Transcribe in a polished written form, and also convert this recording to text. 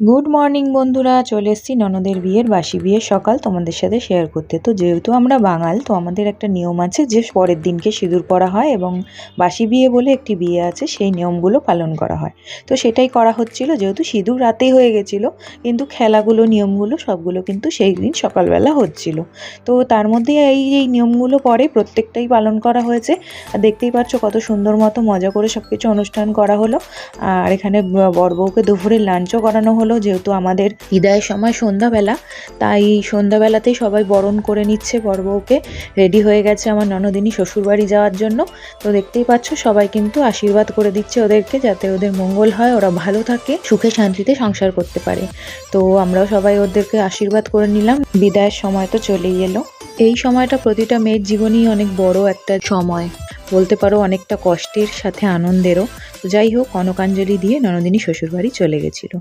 Good morning বন্ধুরা, চলে এসেছি ননদের বিয়ের বাসি বিয়ের সকাল তোমাদের সাথে শেয়ার করতে। তো যেহেতু আমরা বাঙাল, তো আমাদের একটা নিয়ম আছে যে পরের দিনকে সিঁদুর পরা হয় এবং বাসি বিয়ে বলে একটি বিয়ে আছে, সেই নিয়মগুলো পালন করা হয়। তো সেটাই করা হচ্ছিল, যেহেতু সিঁদুর রাতেই হয়ে গেছিলো, কিন্তু খেলাগুলো নিয়মগুলো সবগুলো কিন্তু সেই দিন সকালবেলা হচ্ছিল। তো তার মধ্যে এই নিয়মগুলো পরে প্রত্যেকটাই পালন করা হয়েছে। আর দেখতেই পাচ্ছ কত সুন্দর মতো মজা করে সব কিছু অনুষ্ঠান করা হলো। আর এখানে বর বউকে দুপুরে লাঞ্চও করানো হলো, যেহেতু আমাদের বিদায়ের সময় সন্ধ্যাবেলা, তাই সন্ধ্যাবেলাতেই সবাই বরণ করে নিচ্ছে বর বউকে। রেডি হয়ে গেছে আমার ননদিনী শ্বশুরবাড়ি যাওয়ার জন্য। তো দেখতেই পাচ্ছ সবাই কিন্তু আশীর্বাদ করে দিচ্ছে ওদেরকে, যাতে ওদের মঙ্গল হয়, ওরা ভালো থাকে, সুখে শান্তিতে সংসার করতে পারে। তো আমরাও সবাই ওদেরকে আশীর্বাদ করে নিলাম। বিদায়ের সময় তো চলেই এলো। এই সময়টা প্রতিটা মেয়ের জীবনেই অনেক বড় একটা সময়, বলতে পারো অনেকটা কষ্টের সাথে আনন্দেরও। তো যাই হোক, কনকাঞ্জলি দিয়ে ননদিনী শ্বশুরবাড়ি চলে গেছিল।